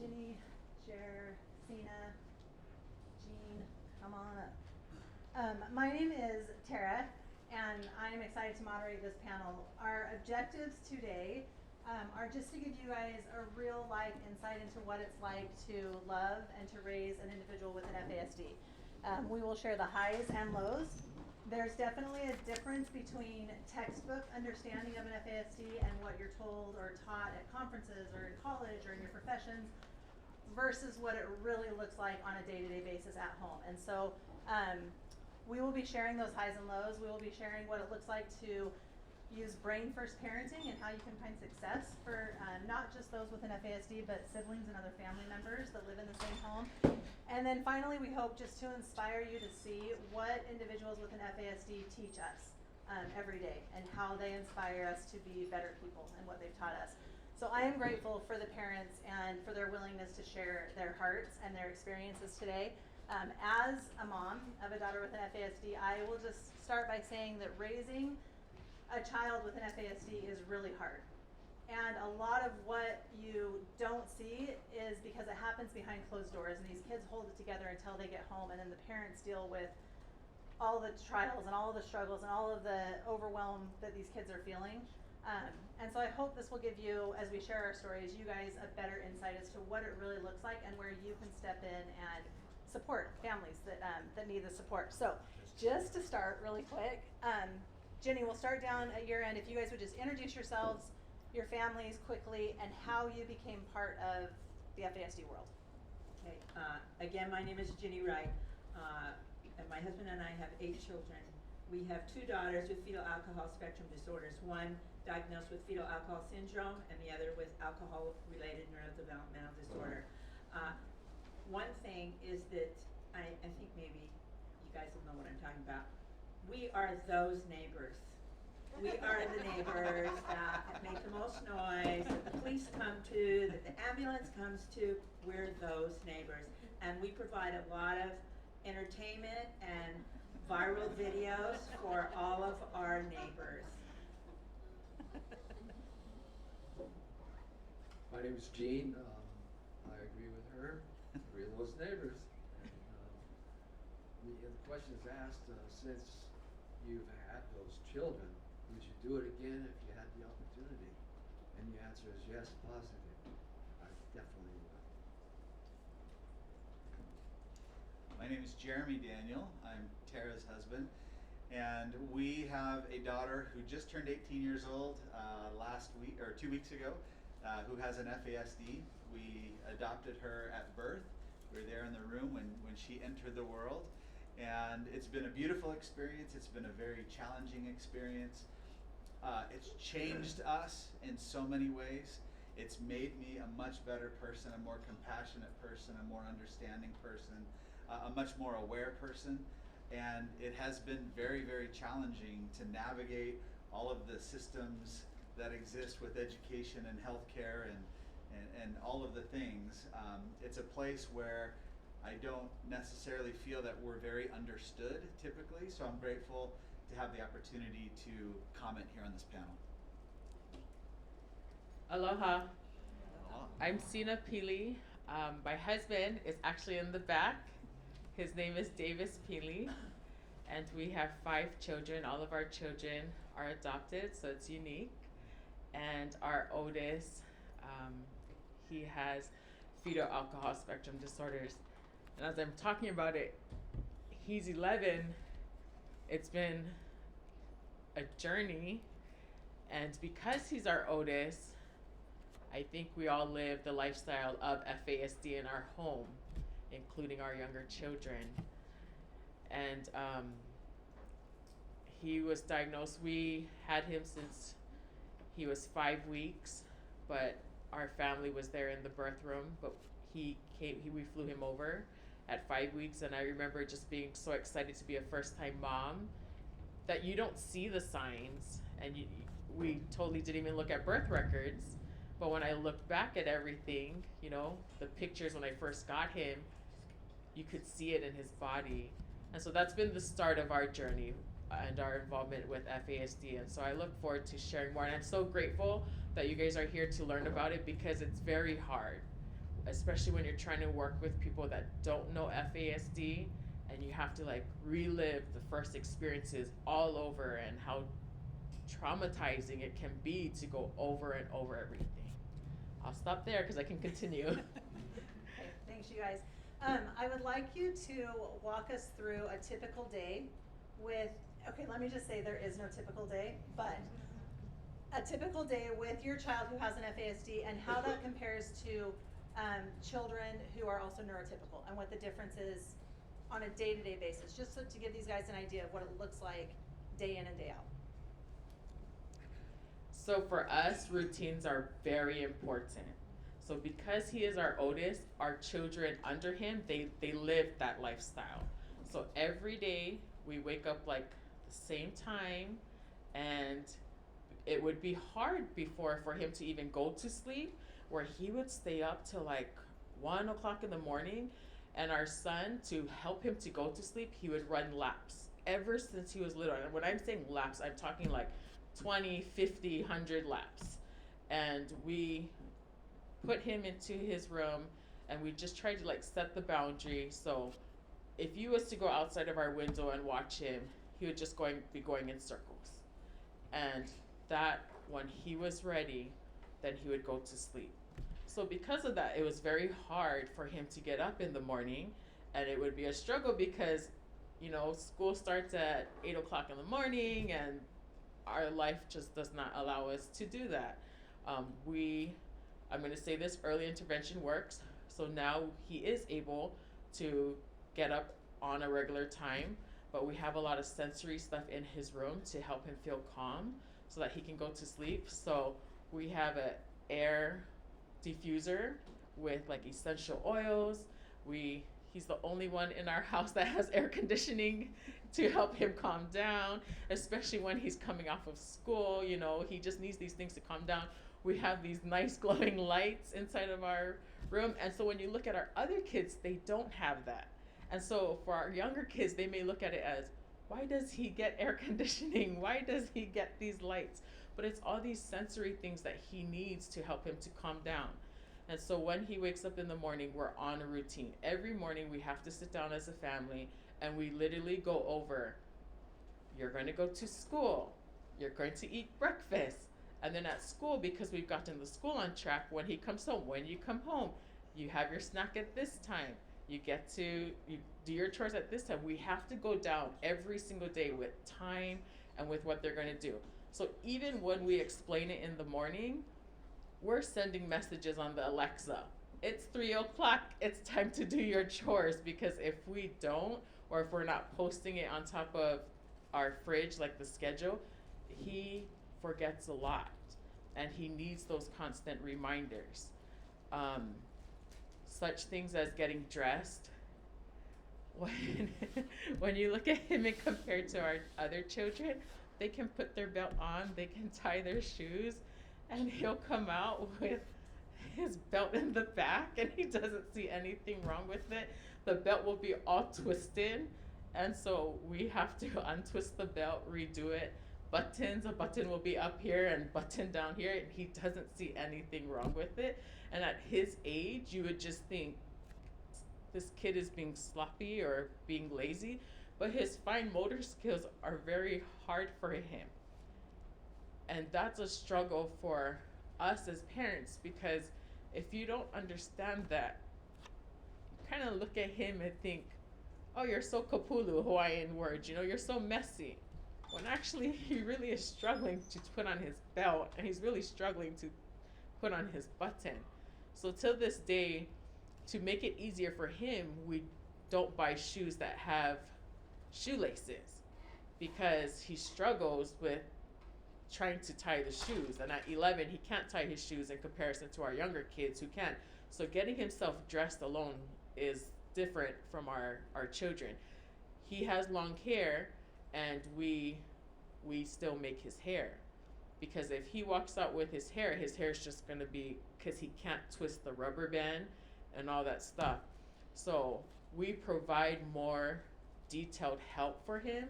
Ginny, Jer, Cena, Jean, come on up. My name is Tara, and I'm excited to moderate this panel. Our objectives today are just to give you guys a real life insight into what it's like to love and to raise an individual with an FASD. We will share the highs and lows. There's definitely a difference between textbook understanding of an FASD and what you're told or taught at conferences or in college or in your professions versus what it really looks like on a day-to-day basis at home. And so we will be sharing those highs and lows. We will be sharing what it looks like to use brain-first parenting and how you can find success for not just those with an FASD, but siblings and other family members that live in the same home. And then finally, we hope just to inspire you to see what individuals with an FASD teach us every day and how they inspire us to be better people and what they've taught us. So I am grateful for the parents and for their willingness to share their hearts and their experiences today. As a mom of a daughter with an FASD, I will just start by saying that raising a child with an FASD is really hard. And a lot of what you don't see is because it happens behind closed doors, and these kids hold it together until they get home, and then the parents deal with all the trials and all of the struggles and all of the overwhelm that these kids are feeling. And so I hope this will give you, as we share our stories, you guys a better insight as to what it really looks like and where you can step in and support families that need the support. So just to start really quick, Jenny, we'll start down at your end. If you guys would just introduce yourselves, your families quickly, and how you became part of the FASD world. Okay. Again, my name is Ginny Wright. And my husband and I have 8 children. We have 2 daughters with fetal alcohol spectrum disorders, one diagnosed with fetal alcohol syndrome and the other with alcohol-related neurodevelopmental disorder. One thing is that I think maybe you guys will know what I'm talking about. We are those neighbors. We are the neighbors that make the most noise, that the police come to, that the ambulance comes to. We're those neighbors. And we provide a lot of entertainment and viral videos for all of our neighbors. My name is Gene. I agree with her. We're those neighbors. And the question is asked, since you've had those children, would you do it again if you had the opportunity? And the answer is yes, positive. I definitely would. My name is Jeremy Daniel. I'm Tara's husband. And we have a daughter who just turned 18 years old last week, or 2 weeks ago, who has an FASD. We adopted her at birth. We were there in the room when she entered the world. And it's been a beautiful experience. It's been a very challenging experience. It's changed us in so many ways. It's made me a much better person, a more compassionate person, a more understanding person, a much more aware person. And it has been very, very challenging to navigate all of the systems that exist with education and healthcare and all of the things. It's a place where I don't necessarily feel that we're very understood typically, so I'm grateful to have the opportunity to comment here on this panel. Aloha. I'm Sina Pili. My husband is actually in the back. His name is Davis Pili, and we have 5 children. All of our children are adopted, so it's unique. And our oldest, he has fetal alcohol spectrum disorders. And as I'm talking about it, he's 11. It's been a journey, and because he's our oldest, I think we all live the lifestyle of FASD in our home, including our younger children. And he was diagnosed, we had him since he was 5 weeks, but our family was there in the birth room, but we flew him over at 5 weeks, and I remember just being so excited to be a first-time mom that you don't see the signs, and we totally didn't even look at birth records. But when I look back at everything, you know, the pictures when I first got him, you could see it in his body. And so that's been the start of our journey and our involvement with FASD. And so I look forward to sharing more. And I'm so grateful that you guys are here to learn about it because it's very hard. especially when you're trying to work with people that don't know FASD, and you have to like relive the first experiences all over, and how traumatizing it can be to go over and over everything. I'll stop there because I can continue. Okay, thanks you guys. I would like you to walk us through a typical day with, okay, let me just say there is no typical day, but a typical day with your child who has an FASD and how that compares to children who are also neurotypical, and what the difference is on a day-to-day basis, just so to give these guys an idea of what it looks like day in and day out. So for us, routines are very important. So because he is our oldest, our children under him, they live that lifestyle. So every day we wake up like the same time, and it would be hard before for him to even go to sleep, where he would stay up till like 1 o'clock in the morning. And our son, to help him to go to sleep, he would run laps ever since he was little. And when I'm saying laps, I'm talking like 20, 50, 100 laps. And we put him into his room, and we just tried to like set the boundary. So if you was to go outside of our window and watch him, he would just be going in circles. And that when he was ready, then he would go to sleep. So because of that, it was very hard for him to get up in the morning, and it would be a struggle because, you know, school starts at 8 o'clock in the morning, and our life just does not allow us to do that. I'm going to say this, early intervention works. So now he is able to get up on a regular time, but we have a lot of sensory stuff in his room to help him feel calm so that he can go to sleep. So we have an air diffuser with like essential oils. He's the only one in our house that has air conditioning to help him calm down, especially when he's coming off of school. You know, he just needs these things to calm down. We have these nice glowing lights inside of our room. And so when you look at our other kids, they don't have that. And so for our younger kids, they may look at it as, why does he get air conditioning? Why does he get these lights? But it's all these sensory things that he needs to help him to calm down. And so when he wakes up in the morning, we're on a routine. Every morning we have to sit down as a family, and we literally go over, you're going to go to school, you're going to eat breakfast. And then at school, because we've gotten the school on track, when he comes home, when you come home, you have your snack at this time. You do your chores at this time. We have to go down every single day with time and with what they're going to do. So even when we explain it in the morning, we're sending messages on the Alexa. It's 3 o'clock, it's time to do your chores, because if we don't, or if we're not posting it on top of our fridge, like the schedule, he forgets a lot, and he needs those constant reminders. Such things as getting dressed. When you look at him and compare to our other children, they can put their belt on, they can tie their shoes, and he'll come out with his belt in the back, and he doesn't see anything wrong with it. The belt will be all twisted, and so we have to untwist the belt, redo it. A button will be up here and button down here, and he doesn't see anything wrong with it. And at his age, you would just think this kid is being sloppy or being lazy, but his fine motor skills are very hard for him. And that's a struggle for us as parents, because if you don't understand that, you kind of look at him and think, oh, you're so kapulu, Hawaiian word, you know, you're so messy. When actually he really is struggling to put on his belt, and he's really struggling to put on his button. So till this day, to make it easier for him, we don't buy shoes that have shoelaces, because he struggles with trying to tie the shoes. And at 11, he can't tie his shoes in comparison to our younger kids who can. So getting himself dressed alone is different from our children. He has long hair, and we still make his hair, because if he walks out with his hair is just going to be, because he can't twist the rubber band and all that stuff. So we provide more detailed help for him,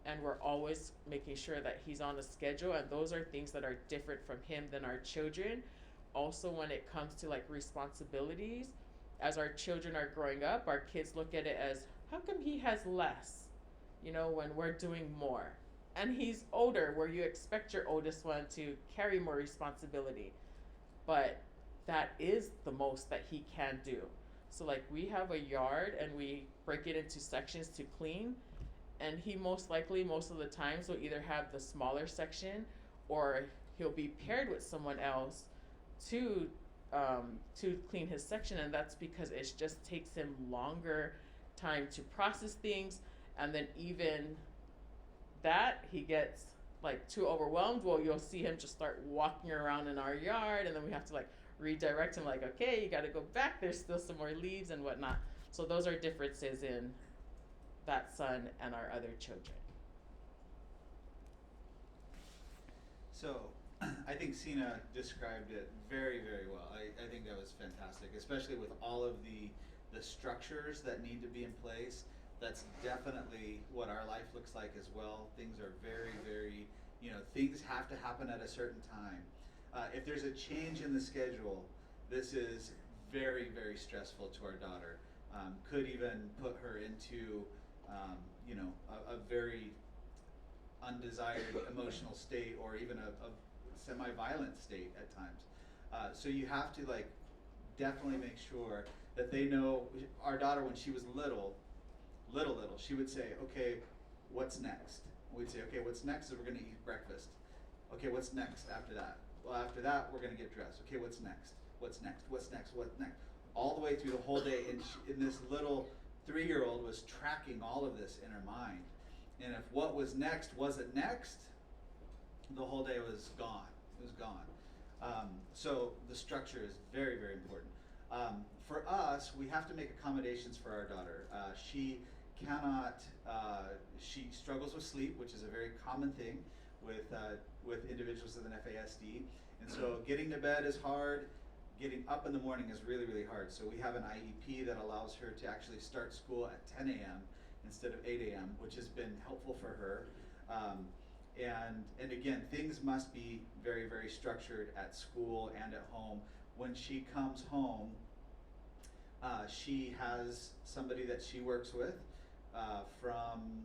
and we're always making sure that he's on a schedule, and those are things that are different from him than our children. Also, when it comes to like responsibilities, as our children are growing up, our kids look at it as, how come he has less, when we're doing more? And he's older, where you expect your oldest one to carry more responsibility. But that is the most that he can do. So like we have a yard and we break it into sections to clean, and he most likely most of the times will either have the smaller section, or he'll be paired with someone else to clean his section, and that's because it just takes him longer time to process things, and then even that he gets like too overwhelmed. Well, you'll see him just start walking around in our yard, and then we have to like redirect him, like, okay, you got to go back, there's still some more leaves and whatnot. So those are differences in that son and our other children. So I think Sina described it very, very well. I think that was fantastic, especially with all of the structures that need to be in place. That's definitely what our life looks like as well. Things are very, very, things have to happen at a certain time. If there's a change in the schedule, this is very, very stressful to our daughter. Could even put her into, a very undesired emotional state, or even a semi-violent state at times. So you have to definitely make sure that they know. Our daughter, when she was little, she would say, okay, what's next? We'd say, okay, what's next is we're gonna eat breakfast. Okay, what's next after that? Well, after that, we're gonna get dressed. Okay, what's next? What's next? What's next? What's next? All the way through the whole day, and this little 3-year-old was tracking all of this in her mind. And if what was next wasn't next, the whole day was gone. It was gone. So the structure is very, very important. For us, we have to make accommodations for our daughter. She cannot, she struggles with sleep, which is a very common thing with individuals with an FASD. And so getting to bed is hard. Getting up in the morning is really, really hard. So we have an IEP that allows her to actually start school at 10 a.m. instead of 8 a.m., which has been helpful for her. And again, things must be very, very structured at school and at home. When she comes home, she has somebody that she works with from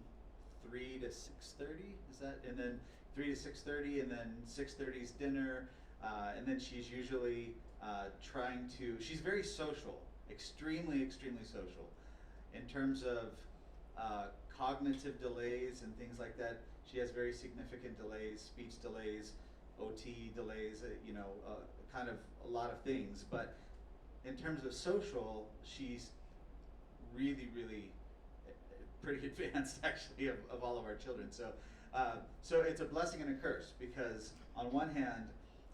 3 to 6:30. Is that? And then 3 to 6:30, and then 6:30 is dinner, and then she's usually she's very social, extremely, extremely social. In terms of cognitive delays and things like that, she has very significant delays, speech delays, OT delays, kind of a lot of things. But in terms of social, she's really, really pretty advanced, actually, of all of our children. So it's a blessing and a curse, because on one hand,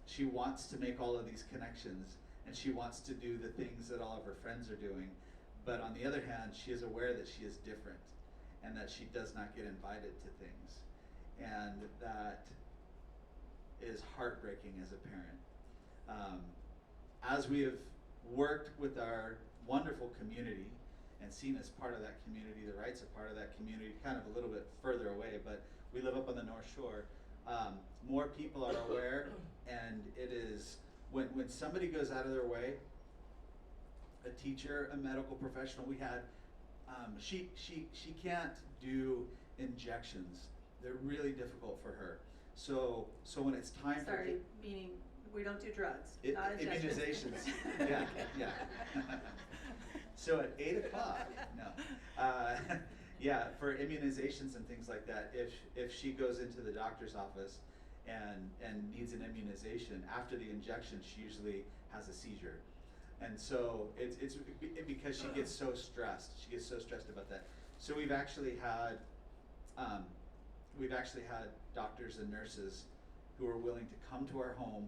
she wants to make all of these connections, and she wants to do the things that all of her friends are doing. But on the other hand, she is aware that she is different, and that she does not get invited to things. And that is heartbreaking as a parent. As we have worked with our wonderful community, and seen as part of that community, the Wrights are part of that community, kind of a little bit further away, but we live up on the North Shore. More people are aware, and it is, when somebody goes out of their way, a teacher, a medical professional, we had, she can't do injections. They're really difficult for her. So when it's time for meaning we don't do drugs, not immunizations. Yeah. So at 8 o'clock, for immunizations and things like that, if she goes into the doctor's office and needs an immunization, after the injection, she usually has a seizure. And so it's because she gets so stressed. She gets so stressed about that. So we've actually had doctors and nurses who are willing to come to our home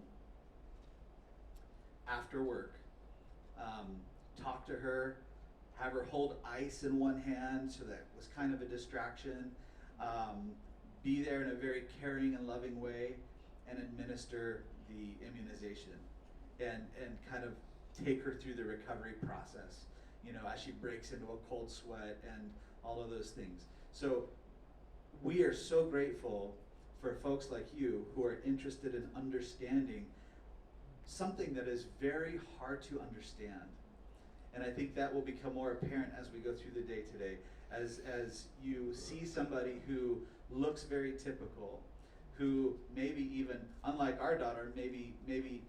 after work, talk to her, have her hold ice in one hand, so that was kind of a distraction, be there in a very caring and loving way, and administer the immunization, and kind of take her through the recovery process, as she breaks into a cold sweat and all of those things. So we are so grateful for folks like you who are interested in understanding something that is very hard to understand. And I think that will become more apparent as we go through the day today. As you see somebody who looks very typical, who maybe even, unlike our daughter, maybe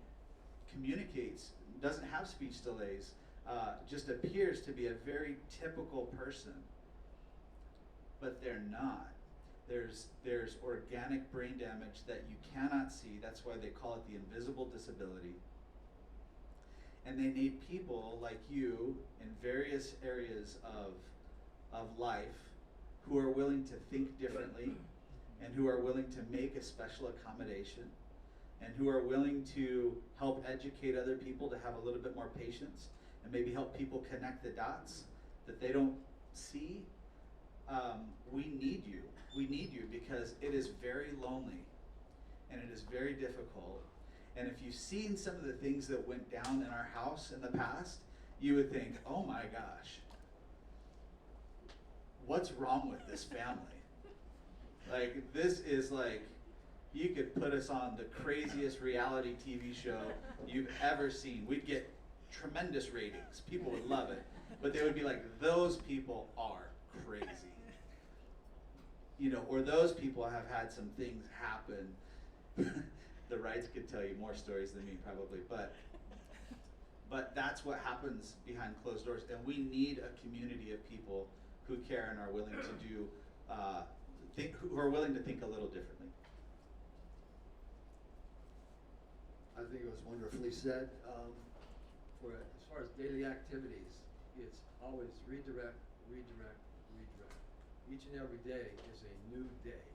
communicates, doesn't have speech delays, just appears to be a very typical person, but they're not. There's organic brain damage that you cannot see. That's why they call it the invisible disability. And they need people like you in various areas of life who are willing to think differently, and who are willing to make a special accommodation, and who are willing to help educate other people to have a little bit more patience, and maybe help people connect the dots that they don't see. We need you. We need you because it is very lonely, and it is very difficult. And if you've seen some of the things that went down in our house in the past, you would think, oh my gosh, what's wrong with this family? Like, this is like, you could put us on the craziest reality TV show you've ever seen. We'd get tremendous ratings. People would love it. But they would be like, those people are crazy. You know, or those people have had some things happen. The Wrights could tell you more stories than me probably, but that's what happens behind closed doors. And we need a community of people who care and are willing to do, who are willing to think a little differently. I think it was wonderfully said. As far as daily activities, it's always redirect, redirect, redirect. Each and every day is a new day.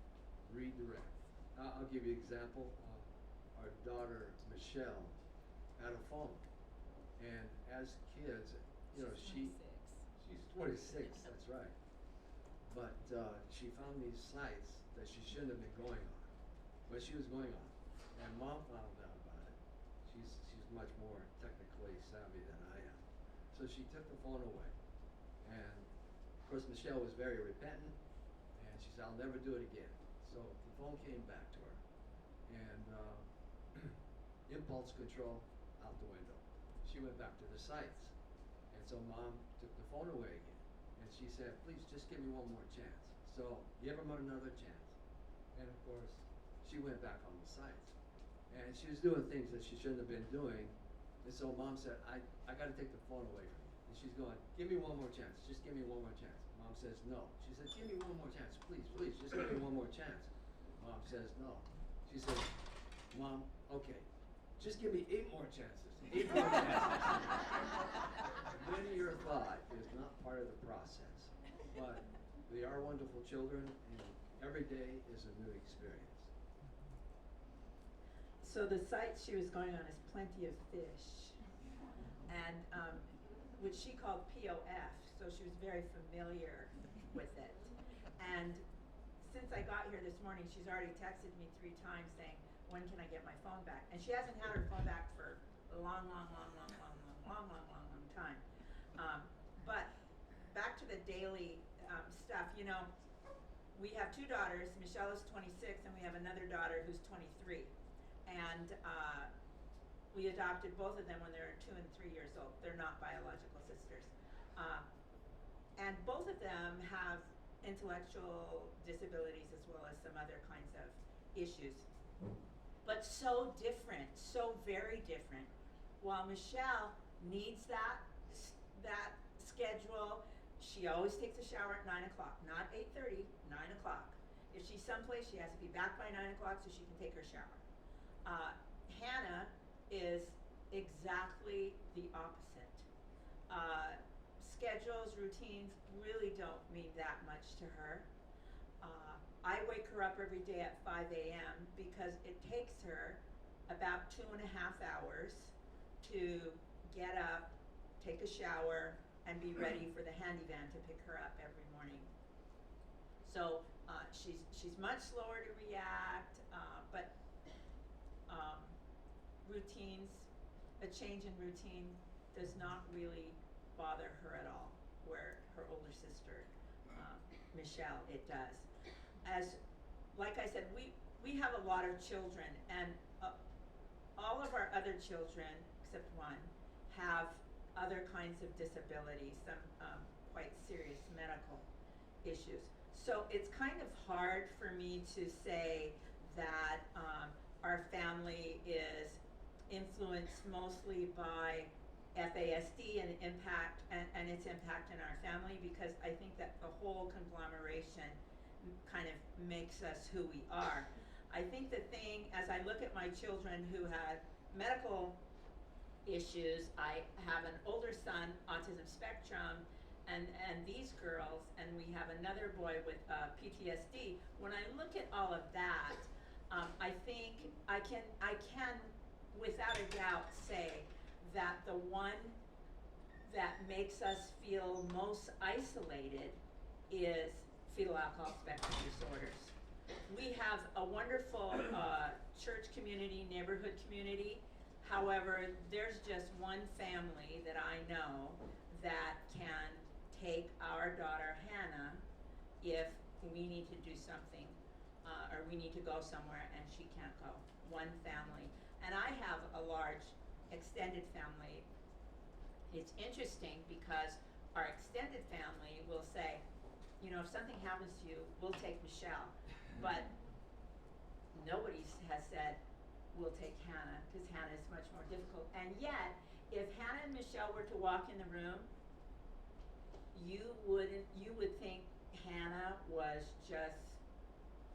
Redirect. I'll give you an example. Our daughter, Michelle, had a phone. And as kids, you know, she's 26, that's right. But she found these sites that she shouldn't have been going on, but she was going on. And Mom found out about it. She's much more technically savvy than I am. So she took the phone away. And of course Michelle was very repentant, and she said, I'll never do it again. So the phone came back to her. And impulse control out the window. She went back to the sites. And so Mom took the phone away again. And she said, please just give me one more chance. So give him another chance. And of course, she went back on the sites. And she was doing things that she shouldn't have been doing. And so Mom said, I got to take the phone away from you. And she's going, give me one more chance. Just give me one more chance. Mom says, no. She said, give me one more chance. Please, please, just give me one more chance. Mom says, no. She said, Mom, okay. Just give me 8 more chances. 8 more chances. Linear thought is not part of the process, but they are wonderful children, and every day is a new experience. So the site she was going on is Plenty of Fish, and which she called POF, so she was very familiar with it. And since I got here this morning, she's already texted me 3 times saying, when can I get my phone back? And she hasn't had her phone back for a long time. But back to the daily stuff, you know, we have 2 daughters. Michelle is 26, and we have another daughter who's 23. And we adopted both of them when they were 2 and 3 years old. They're not biological sisters. And both of them have intellectual disabilities as well as some other kinds of issues. But so different, so very different. While Michelle needs that schedule, she always takes a shower at 9 o'clock, not 8:30, 9 o'clock. If she's someplace, she has to be back by 9 o'clock so she can take her shower. Hannah is exactly the opposite. Schedules, routines really don't mean that much to her. I wake her up every day at 5 a.m. because it takes her about 2.5 hours to get up, take a shower, and be ready for the handy van to pick her up every morning. So she's much slower to react, but routines, a change in routine does not really bother her at all, where her older sister, Michelle, it does. Like I said, we have a lot of children, and all of our other children, except one, have other kinds of disabilities, some quite serious medical issues. So it's kind of hard for me to say that our family is influenced mostly by FASD and impact and its impact in our family, because I think that the whole conglomeration kind of makes us who we are. I think the thing, as I look at my children who had medical issues, I have an older son, autism spectrum, and these girls, and we have another boy with PTSD. When I look at all of that, I think I can without a doubt say that the one that makes us feel most isolated is fetal alcohol spectrum disorders. We have a wonderful church community, neighborhood community. However, there's just one family that I know that can take our daughter Hannah if we need to do something or we need to go somewhere and she can't go. One family. And I have a large extended family. It's interesting because our extended family will say, you know, if something happens to you, we'll take Michelle. But nobody has said, we'll take Hannah, because Hannah is much more difficult. And yet, if Hannah and Michelle were to walk in the room, you would think Hannah was just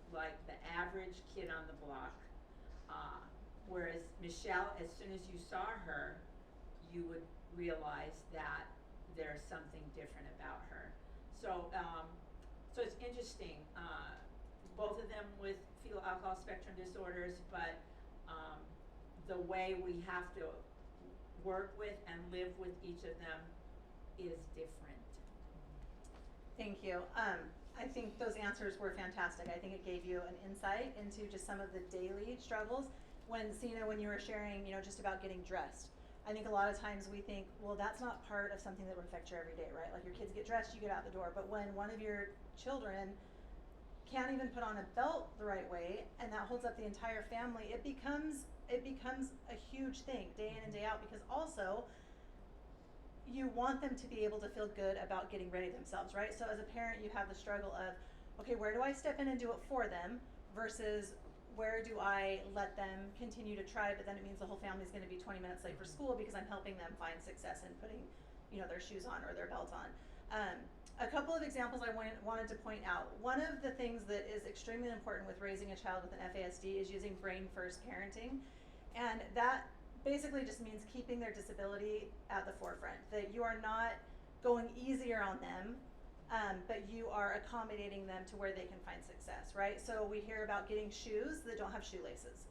like the average kid on the block. Whereas Michelle, as soon as you saw her, you would realize that there's something different about her. So, so it's interesting. Both of them with fetal alcohol spectrum disorders, but the way we have to work with and live with each of them is different. Thank you. I think those answers were fantastic. I think it gave you an insight into just some of the daily struggles. When Sina, when you were sharing, you know, just about getting dressed, I think a lot of times we think, well, that's not part of something that would affect your everyday, right? Like your kids get dressed, you get out the door. But when one of your children can't even put on a belt the right way, and that holds up the entire family, it becomes a huge thing day in and day out, because also you want them to be able to feel good about getting ready themselves, right? So as a parent, you have the struggle of, okay, where do I step in and do it for them versus where do I let them continue to try, but then it means the whole family's going to be 20 minutes late for school because I'm helping them find success in putting, you know, their shoes on or their belt on. A couple of examples I wanted to point out. One of the things that is extremely important with raising a child with an FASD is using brain-first parenting. And that basically just means keeping their disability at the forefront, that you are not going easier on them, but you are accommodating them to where they can find success, right? So we hear about getting shoes that don't have shoelaces.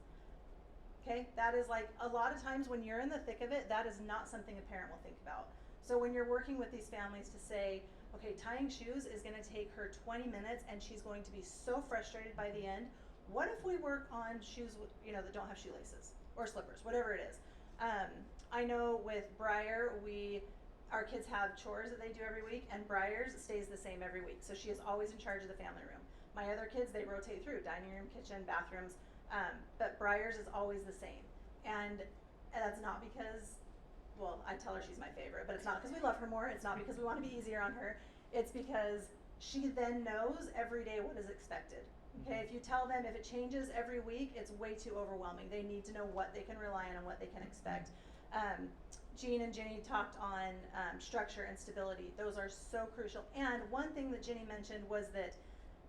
Okay, that is like a lot of times when you're in the thick of it, that is not something a parent will think about. So when you're working with these families to say, okay, tying shoes is going to take her 20 minutes and she's going to be so frustrated by the end. What if we work on shoes, you know, that don't have shoelaces or slippers, whatever it is. I know with Briar, our kids have chores that they do every week, and Briar's stays the same every week. So she is always in charge of the family room. My other kids, they rotate through dining room, kitchen, bathrooms, but Briar's is always the same. And that's not because, well, I tell her she's my favorite, but it's not because we love her more. It's not because we want to be easier on her. It's because she then knows every day what is expected. Okay, if you tell them if it changes every week, it's way too overwhelming. They need to know what they can rely on and what they can expect. Jean and Jenny talked on structure and stability. Those are so crucial. And one thing that Jenny mentioned was that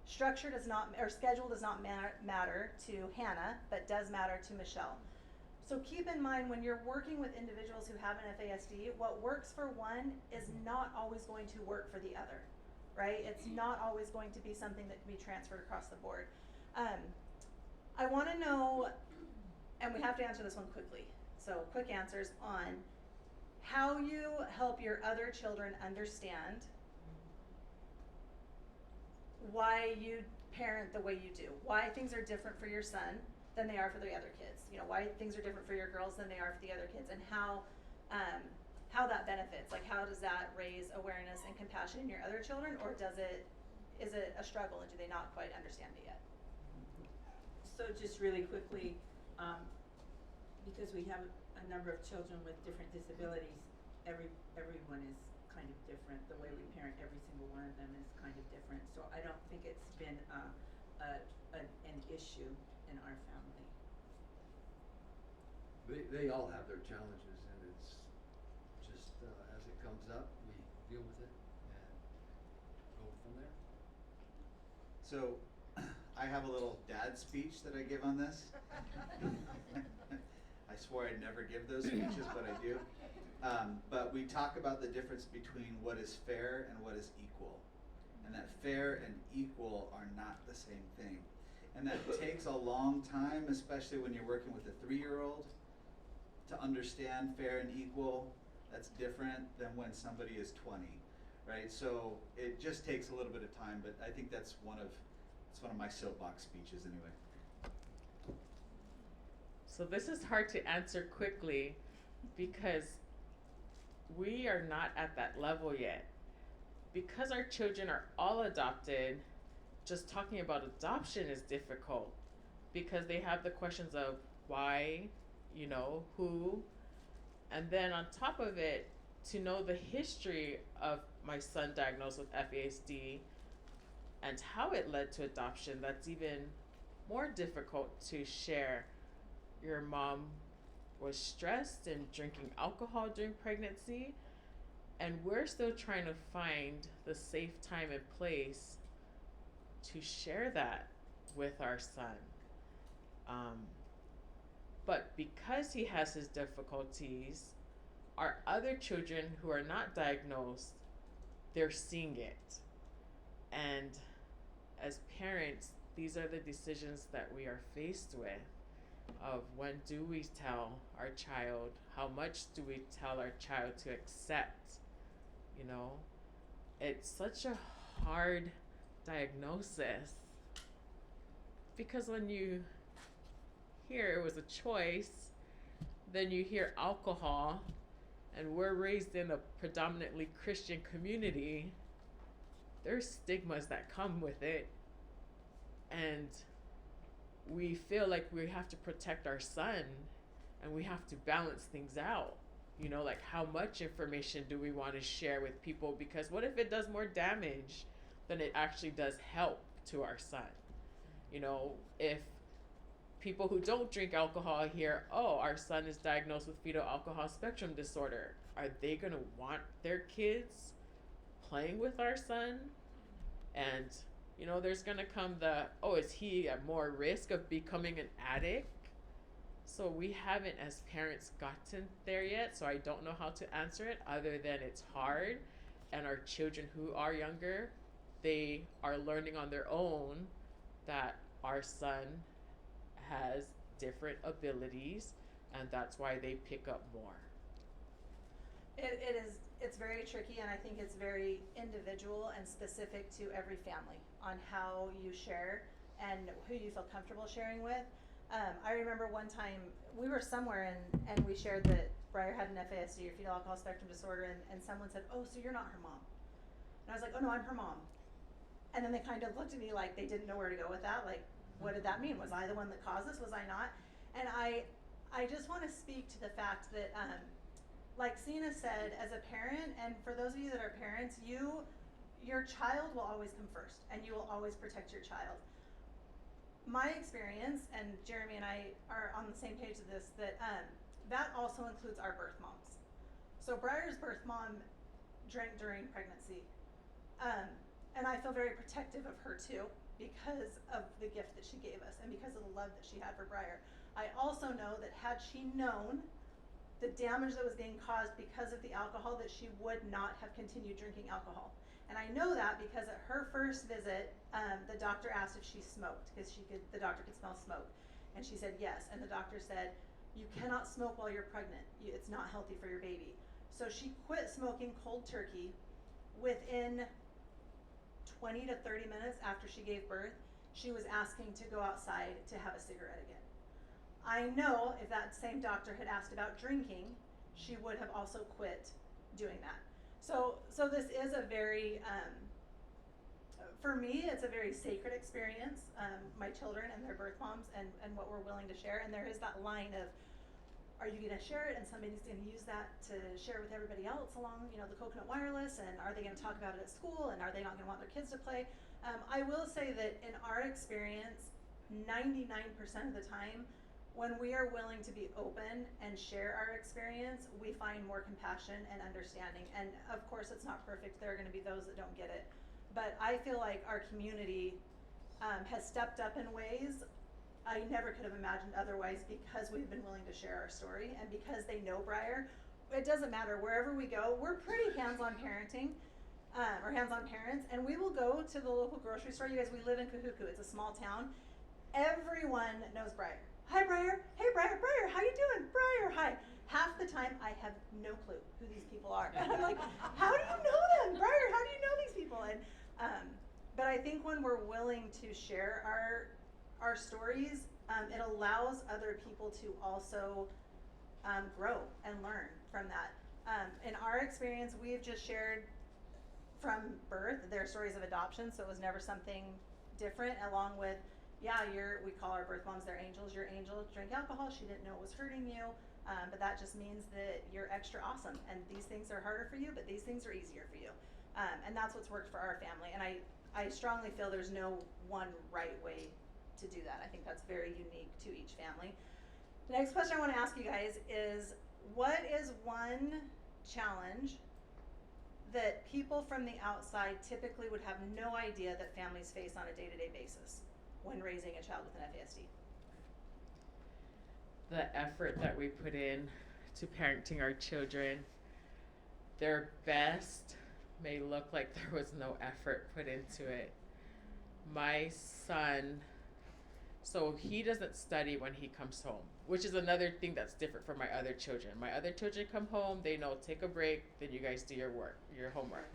structure does not, or schedule does not matter to Hannah, but does matter to Michelle. So keep in mind when you're working with individuals who have an FASD, what works for one is not always going to work for the other, right? It's not always going to be something that can be transferred across the board. I want to know, and we have to answer this one quickly, so quick answers on how you help your other children understand why you parent the way you do, why things are different for your son than they are for the other kids. You know, why things are different for your girls than they are for the other kids, and how that benefits. Like, how does that raise awareness and compassion in your other children, or is it a struggle and do they not quite understand it yet? So just really quickly, because we have a number of children with different disabilities, everyone is kind of different. The way we parent every single one of them is kind of different. So I don't think it's been an issue in our family. They all have their challenges, and it's just as it comes up, we deal with it and go from there. So, I have a little dad speech that I give on this. I swore I'd never give those speeches, but I do. But we talk about the difference between what is fair and what is equal. And that fair and equal are not the same thing. And that takes a long time, especially when you're working with a 3-year-old, to understand fair and equal. That's different than when somebody is 20, right? So it just takes a little bit of time, but I think that's one of my soapbox speeches anyway. So this is hard to answer quickly because we are not at that level yet. Because our children are all adopted, just talking about adoption is difficult because they have the questions of why, who, and then on top of it, to know the history of my son diagnosed with FASD and how it led to adoption, that's even more difficult to share. Your mom was stressed and drinking alcohol during pregnancy, and we're still trying to find the safe time and place to share that with our son. But because he has his difficulties, our other children who are not diagnosed, they're seeing it. And as parents, these are the decisions that we are faced with of when do we tell our child, how much do we tell our child to accept, It's such a hard diagnosis because when you hear it was a choice, then you hear alcohol, and we're raised in a predominantly Christian community, there's stigmas that come with it, and we feel like we have to protect our son and we have to balance things out. Like how much information do we want to share with people, because what if it does more damage than it actually does help to our son? If people who don't drink alcohol hear, oh, our son is diagnosed with fetal alcohol spectrum disorder, are they going to want their kids playing with our son? And there's going to come is he at more risk of becoming an addict? So we haven't, as parents, gotten there yet, so I don't know how to answer it other than it's hard. And our children who are younger, they are learning on their own that our son has different abilities, and that's why they pick up more. It's very tricky, and I think it's very individual and specific to every family on how you share and who you feel comfortable sharing with. I remember one time we were somewhere and we shared that Briar had an FASD or fetal alcohol spectrum disorder, and someone said, oh, so you're not her mom. And I was like, oh no, I'm her mom. And then they kind of looked at me like they didn't know where to go with that. Like, what did that mean? Was I the one that caused this? Was I not? And I just want to speak to the fact that, like Sina said, as a parent, and for those of you that are parents, your child will always come first, and you will always protect your child. My experience, and Jeremy and I are on the same page of this, that also includes our birth moms. So Briar's birth mom drank during pregnancy, and I feel very protective of her too, because of the gift that she gave us and because of the love that she had for Briar. I also know that had she known the damage that was being caused because of the alcohol, that she would not have continued drinking alcohol. And I know that because at her first visit, the doctor asked if she smoked, because the doctor could smell smoke. And she said yes, and the doctor said, you cannot smoke while you're pregnant. It's not healthy for your baby. So she quit smoking cold turkey. Within 20 to 30 minutes after she gave birth, she was asking to go outside to have a cigarette again. I know if that same doctor had asked about drinking, she would have also quit doing that. So this is a very, for me, it's a very sacred experience, my children and their birth moms and what we're willing to share. And there is that line of, are you going to share it and somebody's going to use that to share with everybody else along, you know, the Coconut Wireless, and are they going to talk about it at school, and are they not going to want their kids to play? I will say that in our experience, 99% of the time, when we are willing to be open and share our experience, we find more compassion and understanding. And of course, it's not perfect. There are going to be those that don't get it. But I feel like our community has stepped up in ways I never could have imagined otherwise, because we've been willing to share our story and because they know Briar. It doesn't matter, wherever we go, we're pretty hands-on parenting, or hands-on parents, and we will go to the local grocery store. You guys, we live in Kahuku, it's a small town. Everyone knows Briar. Hi Briar, hey Briar, Briar, how you doing? Briar, hi. Half the time I have no clue who these people are. And I'm like, how do you know them? Briar, how do you know these people? And but I think when we're willing to share our stories, it allows other people to also grow and learn from that. In our experience, we've just shared from birth their stories of adoption, so it was never something different, along with, yeah, we call our birth moms, they're angels. Your angel drank alcohol, she didn't know it was hurting you, but that just means that you're extra awesome, and these things are harder for you, but these things are easier for you. And that's what's worked for our family, and I strongly feel there's no one right way to do that. I think that's very unique to each family. The next question I want to ask you guys is, what is one challenge that people from the outside typically would have no idea that families face on a day-to-day basis when raising a child with an FASD? The effort that we put in to parenting our children, their best may look like there was no effort put into it. My son, so he doesn't study when he comes home, which is another thing that's different from my other children. My other children come home, they know, take a break, then you guys do your work, your homework.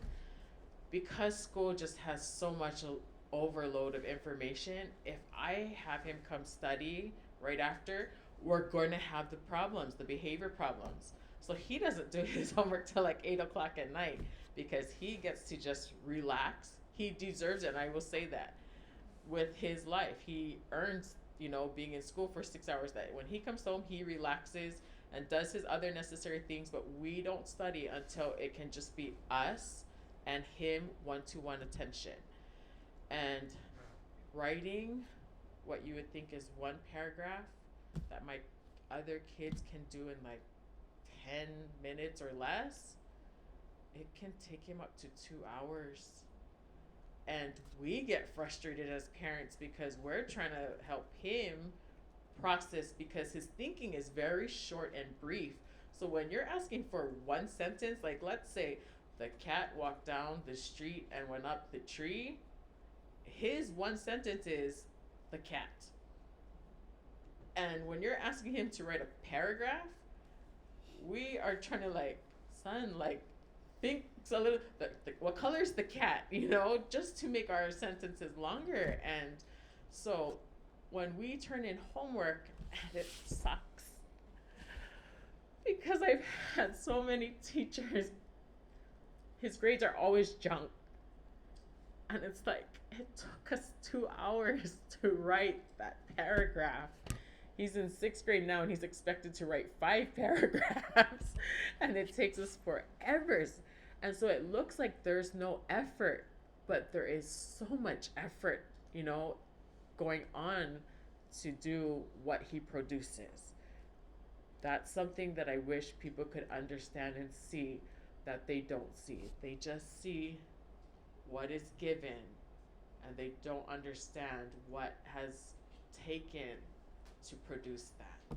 Because school just has so much overload of information, if I have him come study right after, we're going to have the problems, the behavior problems. So he doesn't do his homework till like 8 o'clock at night, because he gets to just relax. He deserves it, and I will say that. With his life, he earns, you know, being in school for 6 hours. That when he comes home, he relaxes and does his other necessary things, but we don't study until it can just be us and him, one-to-one attention. And writing what you would think is one paragraph that my other kids can do in like 10 minutes or less, it can take him up to 2 hours. And we get frustrated as parents because we're trying to help him process, because his thinking is very short and brief. So when you're asking for one sentence, like let's say the cat walked down the street and went up the tree, his one sentence is the cat. And when you're asking him to write a paragraph, we are trying to like, son, like, think a little, what color is the cat, you know, just to make our sentences longer. And so when we turn in homework, and it sucks, because I've had so many teachers, his grades are always junk. And it's like, it took us 2 hours to write that paragraph. He's in 6th grade now, and he's expected to write 5 paragraphs, and it takes us forever. And so it looks like there's no effort, but there is so much effort, you know, going on to do what he produces. That's something that I wish people could understand and see that they don't see. They just see what is given, and they don't understand what has taken to produce that.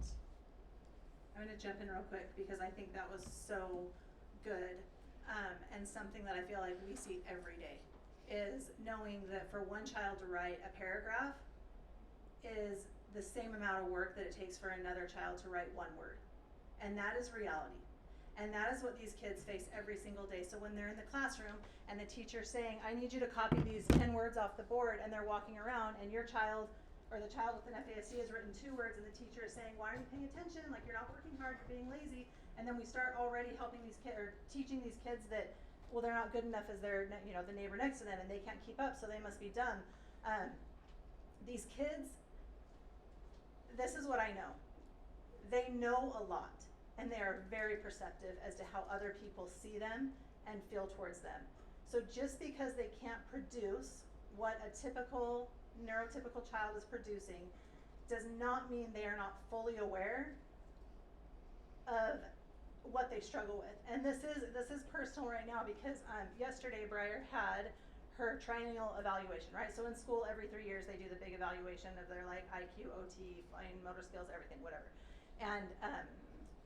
I'm going to jump in real quick because I think that was so good, and something that I feel like we see every day is knowing that for one child to write a paragraph is the same amount of work that it takes for another child to write one word. And that is reality. And that is what these kids face every single day. So when they're in the classroom and the teacher's saying, I need you to copy these 10 words off the board, and they're walking around and your child or the child with an FASD has written 2 words, and the teacher is saying, why aren't you paying attention? Like, you're not working hard, you're being lazy. And then we start already helping these kids, or teaching these kids that, well, they're not good enough as their, you know, the neighbor next to them, and they can't keep up, so they must be dumb. These kids, this is what I know. They know a lot. and they are very perceptive as to how other people see them and feel towards them. So just because they can't produce what a typical neurotypical child is producing does not mean they are not fully aware of what they struggle with. And this is personal right now because yesterday Briar had her triennial evaluation, right? So in school every 3 years they do the big evaluation of their like IQ, OT, fine motor skills, everything, whatever. And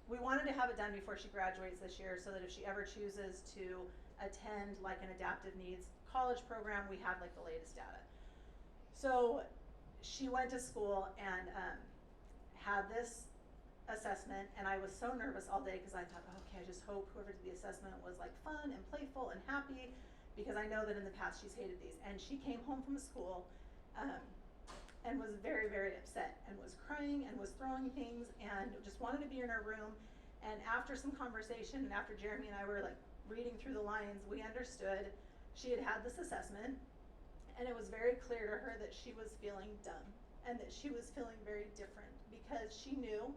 we wanted to have it done before she graduates this year so that if she ever chooses to attend like an adaptive needs college program, we have like the latest data. So she went to school and had this assessment, and I was so nervous all day because I thought, oh, okay, I just hope whoever did the assessment was like fun and playful and happy, because I know that in the past she's hated these. And she came home from school and was very, very upset and was crying and was throwing things and just wanted to be in her room. And after some conversation, and after Jeremy and I were like reading through the lines, we understood she had had this assessment, and it was very clear to her that she was feeling dumb and that she was feeling very different because she knew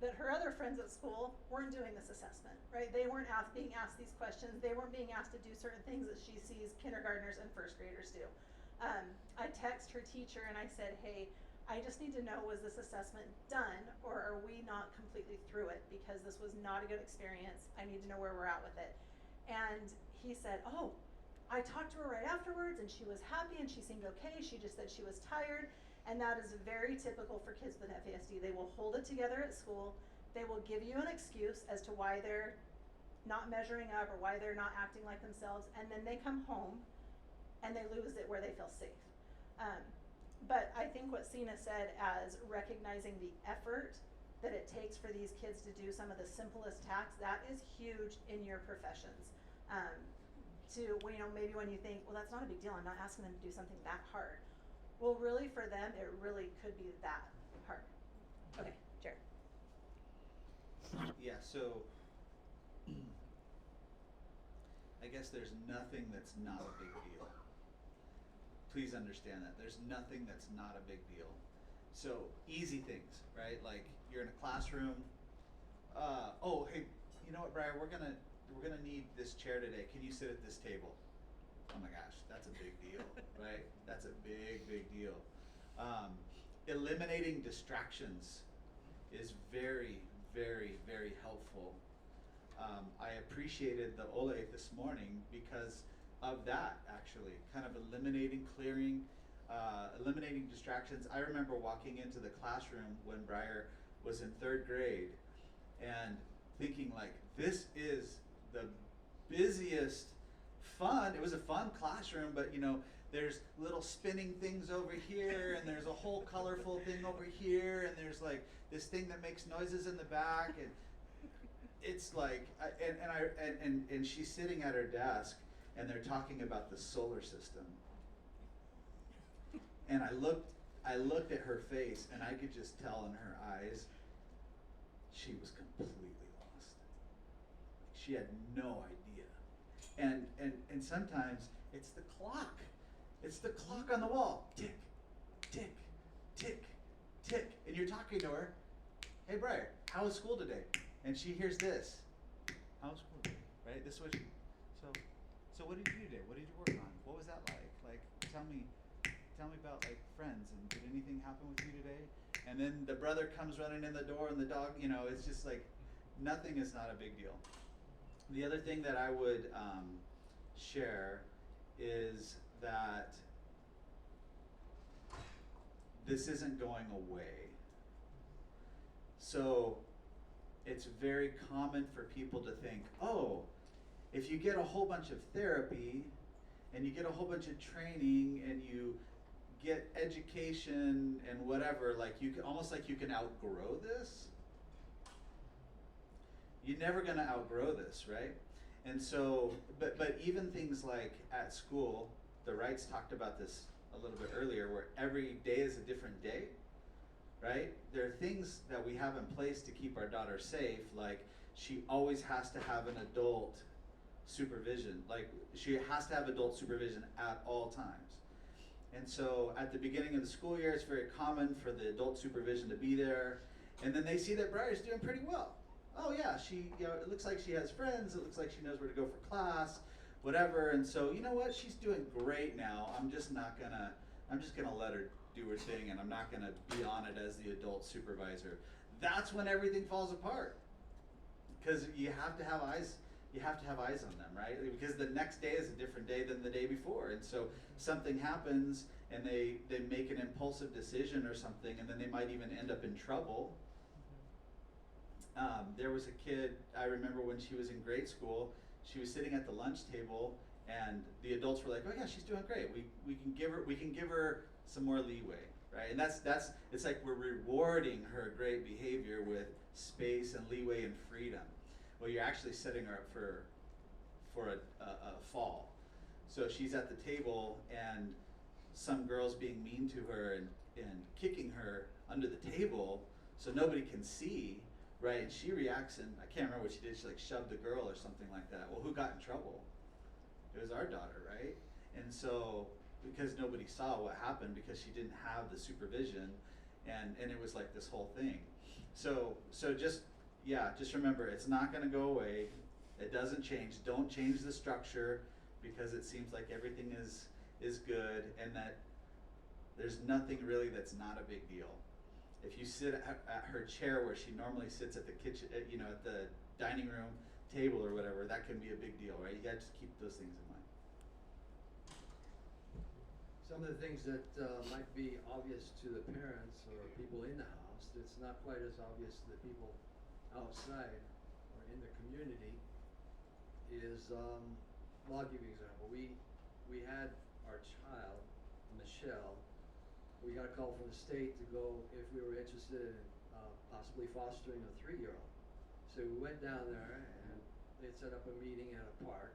that her other friends at school weren't doing this assessment, right? They weren't being asked these questions. They weren't being asked to do certain things that she sees kindergartners and first graders do. I text her teacher and I said, hey, I just need to know, was this assessment done or are we not completely through it? Because this was not a good experience. I need to know where we're at with it. And he said, oh, I talked to her right afterwards and she was happy and she seemed okay. She just said she was tired. And that is very typical for kids with FASD. They will hold it together at school. They will give you an excuse as to why they're not measuring up or why they're not acting like themselves. And then they come home and they lose it where they feel safe. But I think what Sina said as recognizing the effort that it takes for these kids to do some of the simplest tasks, that is huge in your professions. Maybe when you think, well, that's not a big deal, I'm not asking them to do something that hard. Well, really for them, it really could be that hard. Okay, Jared. Yeah, so I guess there's nothing that's not a big deal. Please understand that. There's nothing that's not a big deal. So easy things, right? Like you're in a classroom. Oh, hey, you know what, Brian? We're gonna need this chair today. Can you sit at this table? Oh my gosh, that's a big deal, right? That's a big, big deal. Eliminating distractions is very, very, very helpful. I appreciated the Ole this morning because of that, actually, kind of eliminating distractions. I remember walking into the classroom when Briar was in 3rd grade and thinking like, this is the busiest fun. It was a fun classroom, but you know, there's little spinning things over here, and there's a whole colorful thing over here, and there's like this thing that makes noises in the back, and it's like, and she's sitting at her desk, and they're talking about the solar system, and I looked at her face, and I could just tell in her eyes, she was completely lost. She had no idea. And sometimes it's the clock. It's the clock on the wall. Tick, tick, tick, tick. And you're talking to her, hey Briar, how was school today? And she hears this. How was school today? Right? This was so what did you do today? What did you work on? What was that like? Like tell me about like friends, and did anything happen with you today? And then the brother comes running in the door, and the dog, you know, it's just like nothing is not a big deal. The other thing that I would share is that this isn't going away. So it's very common for people to think, oh, if you get a whole bunch of therapy and you get a whole bunch of training and you get education and whatever, like you can almost like you can outgrow this. You're never going to outgrow this, right? And so, but even things like at school, the Wrights talked about this a little bit earlier, where every day is a different day, right? There are things that we have in place to keep our daughter safe, like she always has to have an adult supervision. Like she has to have adult supervision at all times. And so at the beginning of the school year, it's very common for the adult supervision to be there. And then they see that Briar's doing pretty well. oh yeah, she, you know, it looks like she has friends, it looks like she knows where to go for class, whatever, and so, you know what, she's doing great now, I'm just gonna let her do her thing, and I'm not gonna be on it as the adult supervisor. That's when everything falls apart. Because you have to have eyes on them, right? Because the next day is a different day than the day before, and so something happens and they make an impulsive decision or something, and then they might even end up in trouble. There was a kid, I remember when she was in grade school, she was sitting at the lunch table, and the adults were like, "Oh yeah, she's doing great. We can give her some more leeway." Right, and that's it's like we're rewarding her great behavior with space and leeway and freedom. Well, you're actually setting her up for a fall. So she's at the table, and some girl's being mean to her and kicking her under the table, so nobody can see, right? And she reacts, and I can't remember what she did. She like shoved the girl or something like that. Well, who got in trouble? It was our daughter, right? And so, because nobody saw what happened, because she didn't have the supervision, and it was like this whole thing. So just remember, it's not gonna go away. It doesn't change. Don't change the structure because it seems like everything is good, and that there's nothing really that's not a big deal. If you sit at her chair where she normally sits at the kitchen, at the dining room table or whatever, that can be a big deal, right? You gotta just keep those things in mind. Some of the things that might be obvious to the parents or people in the house, that's not quite as obvious to the people outside or in the community is, well, I'll give you an example. We had our child, Michelle, we got a call from the state to go if we were interested in possibly fostering a 3-year-old. So we went down there, and they set up a meeting at a park.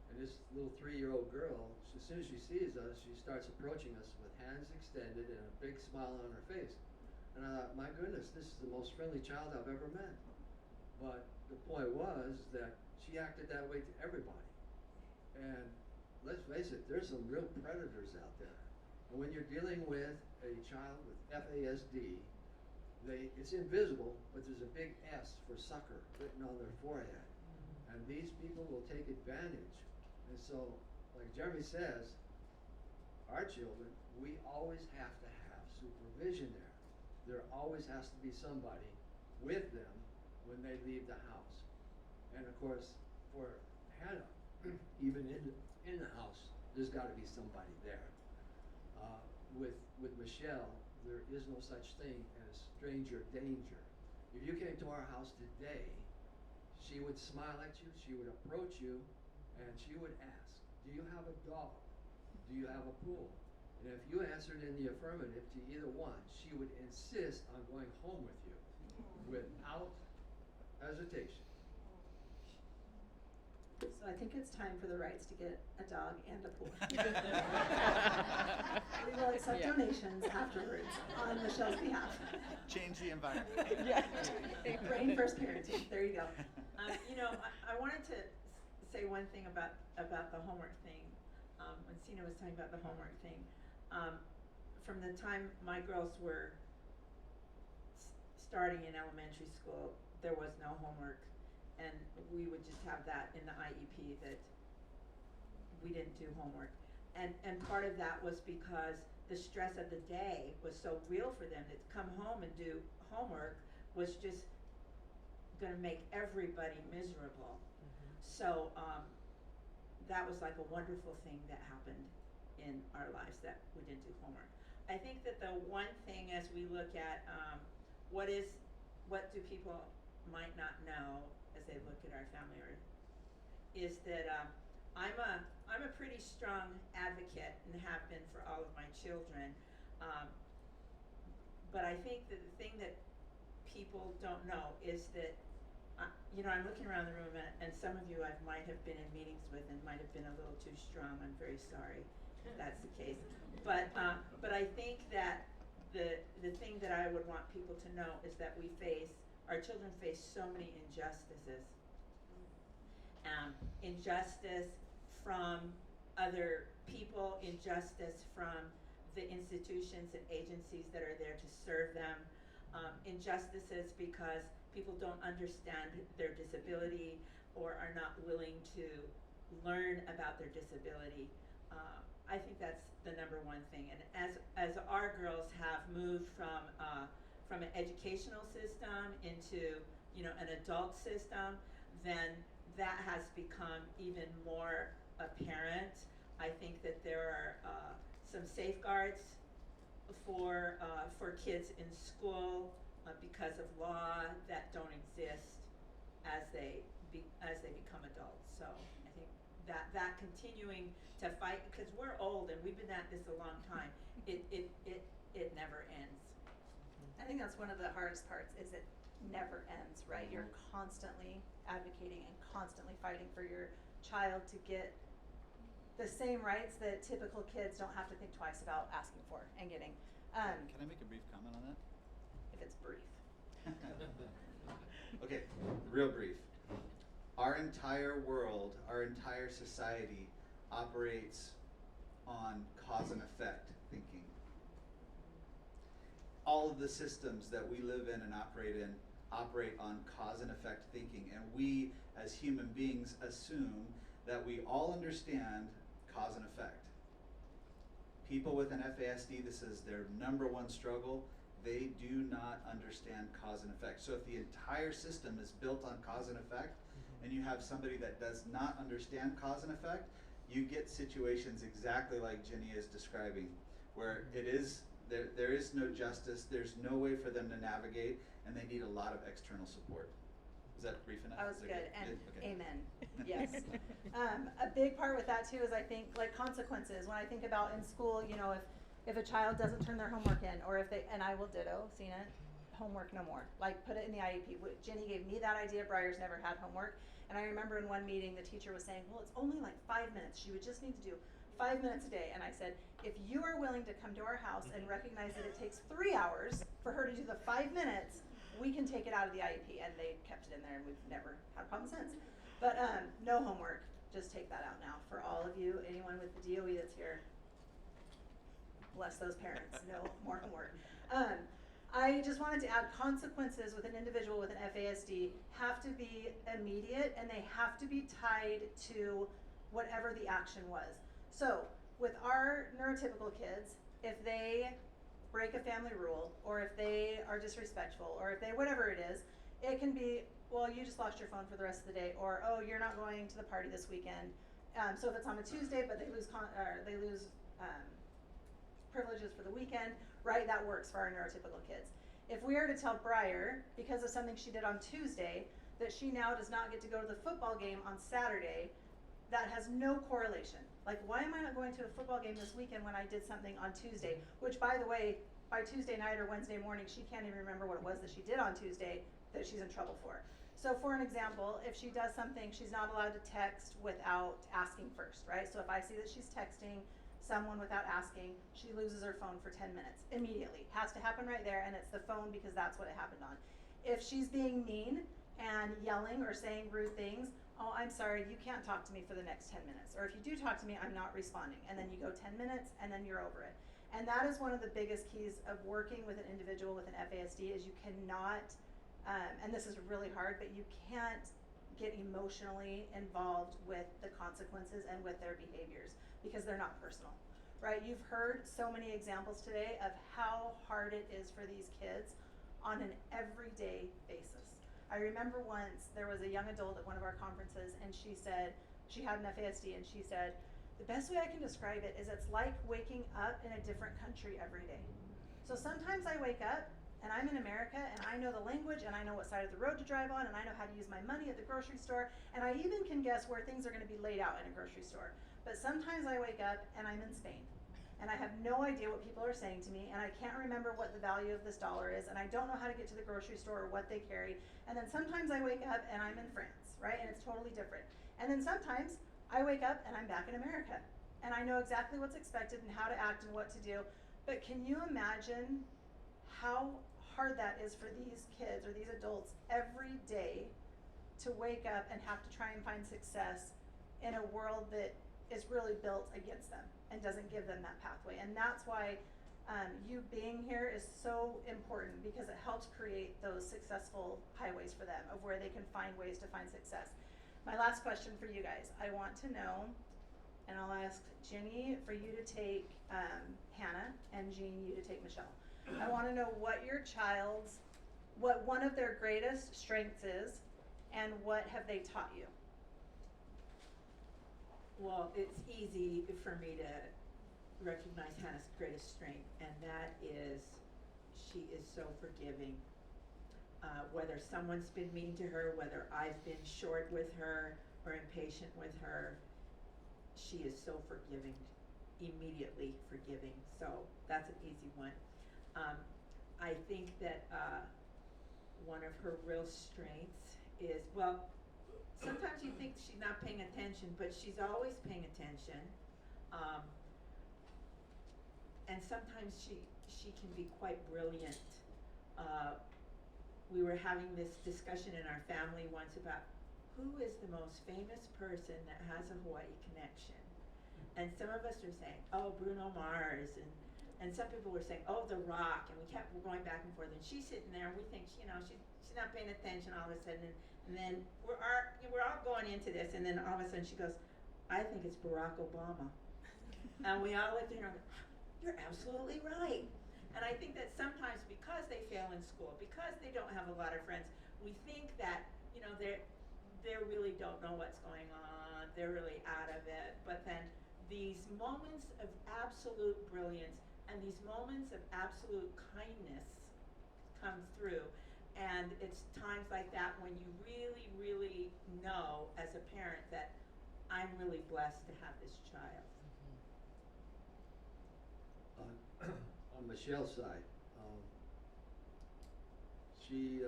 And this little 3-year-old girl, as soon as she sees us, she starts approaching us with hands extended and a big smile on her face. And I thought, my goodness, this is the most friendly child I've ever met. But the point was that she acted that way to everybody. And let's face it, there's some real predators out there. And when you're dealing with a child with FASD, it's invisible, but there's a big S for sucker written on their forehead. And these people will take advantage. And so, like Jeremy says, our children, we always have to have supervision there. There always has to be somebody with them when they leave the house. And of course, for Hannah, even in the house, there's got to be somebody there. With Michelle, there is no such thing as stranger danger. If you came to our house today, she would smile at you, she would approach you, and she would ask, do you have a dog? Do you have a pool? And if you answered in the affirmative to either one, she would insist on going home with you without hesitation. So I think it's time for the Wrights to get a dog and a pool. We will accept donations afterwards on Michelle's behalf. Change the environment. Yeah. Brain first parenting. There you go. I wanted to say one thing about the homework thing. When Sina was talking about the homework thing, from the time my girls were starting in elementary school, there was no homework, and we would just have that in the IEP that we didn't do homework. And part of that was because the stress of the day was so real for them that to come home and do homework was just gonna make everybody miserable. So that was like a wonderful thing that happened in our lives, that we didn't do homework. I think that the one thing as we look at what do people might not know as they look at our family, is that I'm a pretty strong advocate and have been for all of my children, but I think that the thing that people don't know is that I'm looking around the room, and some of you I might have been in meetings with and might have been a little too strong. I'm very sorry if that's the case, but I think that the thing that I would want people to know is that our children face so many injustices. Injustice from other people, injustice from the institutions and agencies that are there to serve them, injustices because people don't understand their disability or are not willing to learn about their disability. I think that's the number one thing. And as our girls have moved from an educational system into, you know, an adult system, then that has become even more apparent. I think that there are some safeguards for kids in school because of law that don't exist as they become adults. So I think that continuing to fight, because we're old and we've been at this a long time, it never ends. I think that's one of the hardest parts, is it never ends, right? You're constantly advocating and constantly fighting for your child to get the same rights that typical kids don't have to think twice about asking for and getting. Can I make a brief comment on that? If it's brief. Okay, real brief. Our entire world, our entire society operates on cause and effect thinking. All of the systems that we live in and operate on cause and effect thinking, and we as human beings assume that we all understand cause and effect. People with an FASD, this is their number one struggle. They do not understand cause and effect. So if the entire system is built on cause and effect, and you have somebody that does not understand cause and effect, you get situations exactly like Jenny is describing, where it is, there is no justice, there's no way for them to navigate, and they need a lot of external support. Is that brief enough? That was Is good, and Okay. amen, yes. A big part with that too is, I think, like, consequences. When I think about in school, you know, if a child doesn't turn their homework in, or if they, and I will ditto, Cena, homework no more. Like, put it in the IEP. Jenny gave me that idea. Briar's never had homework. And I remember in one meeting, the teacher was saying, well, it's only like 5 minutes. She would just need to do 5 minutes a day. And I said, if you are willing to come to our house and recognize that it takes 3 hours for her to do the 5 minutes, we can take it out of the IEP. And they kept it in there, and we've never had a problem since. But no homework. Just take that out now for all of you. Anyone with the DOE that's here, bless those parents. No more homework. I just wanted to add, consequences with an individual with an FASD have to be immediate, and they have to be tied to whatever the action was. So with our neurotypical kids, if they break a family rule, or if they are disrespectful, or if they, whatever it is, it can be, well, you just lost your phone for the rest of the day, or, oh, you're not going to the party this weekend. So if it's on a Tuesday, but they lose privileges for the weekend, right? That works for our neurotypical kids. If we are to tell Briar, because of something she did on Tuesday, that she now does not get to go to the football game on Saturday, that has no correlation. Like, why am I not going to a football game this weekend when I did something on Tuesday? Which, by the way, by Tuesday night or Wednesday morning, she can't even remember what it was that she did on Tuesday that she's in trouble for. So for an example, if she does something, she's not allowed to text without asking first, right? So if I see that she's texting someone without asking, she loses her phone for 10 minutes immediately. Has to happen right there, and it's the phone because that's what it happened on. If she's being mean and yelling or saying rude things, oh, I'm sorry, you can't talk to me for the next 10 minutes. Or if you do talk to me, I'm not responding. And then you go 10 minutes, and then you're over it. And that is one of the biggest keys of working with an individual with an FASD, is you cannot, and this is really hard, but you can't get emotionally involved with the consequences and with their behaviors, because they're not personal, right? You've heard so many examples today of how hard it is for these kids on an everyday basis. I remember once there was a young adult at one of our conferences, and she said, she had an FASD, and she said, the best way I can describe it is it's like waking up in a different country every day. So sometimes I wake up and I'm in America, and I know the language, and I know what side of the road to drive on, and I know how to use my money at the grocery store, and I even can guess where things are going to be laid out in a grocery store. But sometimes I wake up and I'm in Spain, and I have no idea what people are saying to me, and I can't remember what the value of this dollar is, and I don't know how to get to the grocery store or what they carry. And then sometimes I wake up and I'm in France, right? And it's totally different. And then sometimes I wake up and I'm back in America, and I know exactly what's expected and how to act and what to do. But can you imagine how hard that is for these kids or these adults every day to wake up and have to try and find success in a world that is really built against them and doesn't give them that pathway? And that's why You being here is so important because it helps create those successful highways for them of where they can find ways to find success. My last question for you guys, I want to know, and I'll ask Ginny for you to take Hannah, and Jean, you to take Michelle. I want to know what one of their greatest strengths is, and what have they taught you? Well, it's easy for me to recognize Hannah's greatest strength, and that is she is so forgiving. Whether someone's been mean to her, whether I've been short with her or impatient with her, she is so forgiving, immediately forgiving. So that's an easy one. I think that one of her real strengths is, well, sometimes you think she's not paying attention, but she's always paying attention. And sometimes she can be quite brilliant. We were having this discussion in our family once about who is the most famous person that has a Hawai'i connection. And some of us are saying, oh, Bruno Mars, and some people were saying, oh, The Rock, and we're going back and forth, and she's sitting there, and we think, she's not paying attention all of a sudden, and then we're all going into this, and then all of a sudden she goes, I think it's Barack Obama. And we all looked at her and go, you're absolutely right. And I think that sometimes because they fail in school, because they don't have a lot of friends, we think that, they really don't know what's going on, they're really out of it. But then these moments of absolute brilliance and these moments of absolute kindness come through. And it's times like that when you really, really know as a parent that I'm really blessed to have this child. On Michelle's side, she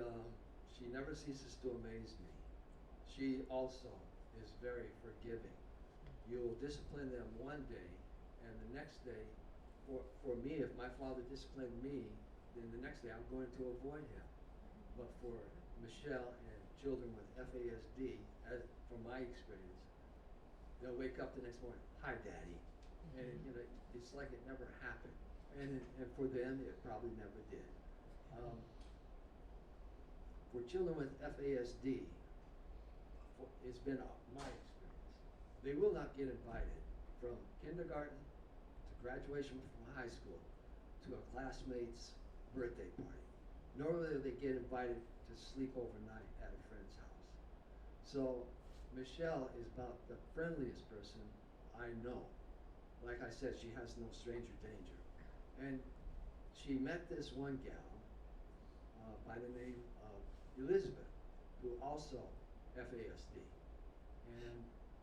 never ceases to amaze me. She also is very forgiving. You'll discipline them one day, and the next day, for me, if my father disciplined me, then the next day I'm going to avoid him. But for Michelle and children with FASD, from my experience, they'll wake up the next morning, hi, Daddy. And it's like it never happened. And for them, it probably never did. For children with FASD, it's been my experience. They will not get invited from kindergarten to graduation from high school to a classmate's birthday party. Nor will they get invited to sleep overnight at a friend's house. So Michelle is about the friendliest person I know. Like I said, she has no stranger danger. And she met this one gal by the name of Elizabeth, who also FASD. And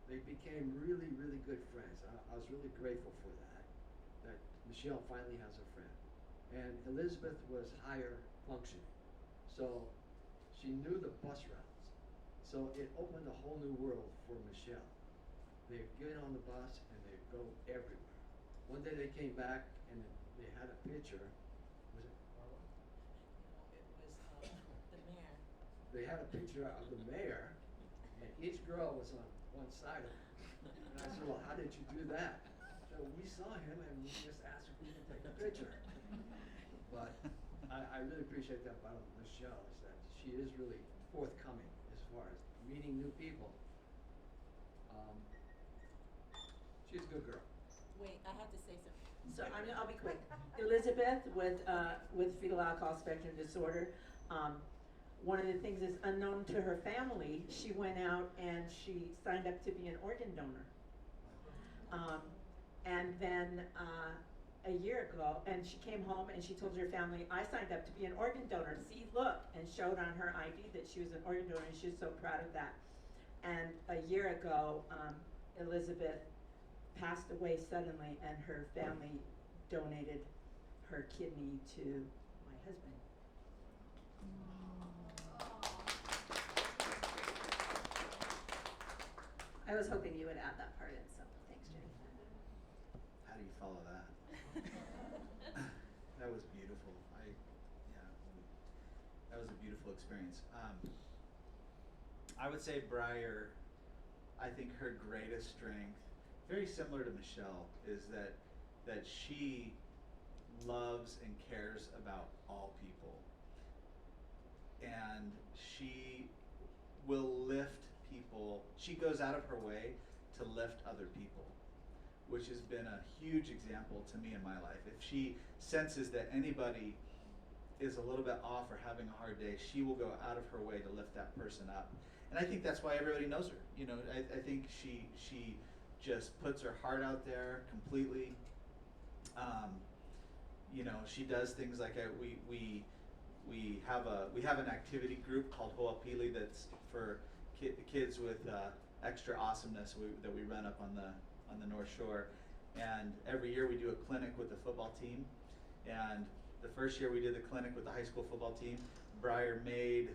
they became really, really good friends. I was really grateful for that Michelle finally has a friend. And Elizabeth was higher functioning. So she knew the bus routes. So it opened a whole new world for Michelle. They'd get on the bus and they'd go everywhere. One day they came back and they had a picture. Was it Marla? No, it was the mayor. They had a picture of the mayor, and each girl was on one side of him. And I said, well, how did you do that? So we saw him and we just asked if we could take a picture. But I really appreciate that about Michelle, is that she is really forthcoming as far as meeting new people. She's a good girl. Wait, I have to say something. So I'll be quick. Elizabeth with fetal alcohol spectrum disorder. One of the things is unknown to her family. She went out and she signed up to be an organ donor. And then a year ago, and she came home and she told her family, I signed up to be an organ donor. See, look, and showed on her ID that she was an organ donor, and she was so proud of that. And a year ago, Elizabeth passed away suddenly, and her family donated her kidney to my husband. I was hoping you would add that part in, so thanks, Jenny. How do you follow that? That was beautiful. That was a beautiful experience. I would say Briar, I think her greatest strength, very similar to Michelle, is that she loves and cares about all people. And she will lift people. She goes out of her way to lift other people, which has been a huge example to me in my life. If she senses that anybody is a little bit off or having a hard day, she will go out of her way to lift that person up. And I think that's why everybody knows her. You know, I think she just puts her heart out there completely. You know, she does things like we have an activity group called Hawai'i that's for kids with extra awesomeness that we run up on the North Shore. And every year we do a clinic with the football team. And the first year we did the clinic with the high school football team, Briar made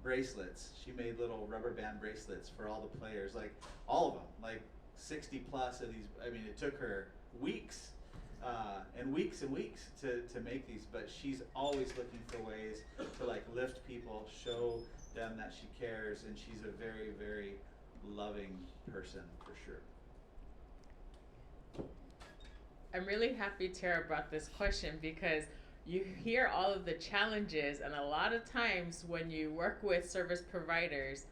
bracelets. She made little rubber band bracelets for all the players, like all of them, like 60 plus of these. I mean, it took her weeks and weeks and weeks to make these, but she's always looking for ways to like lift people, show them that she cares, and she's a very, very loving person for sure. I'm really happy Tara brought this question because you hear all of the challenges, and a lot of times when you work with service providers,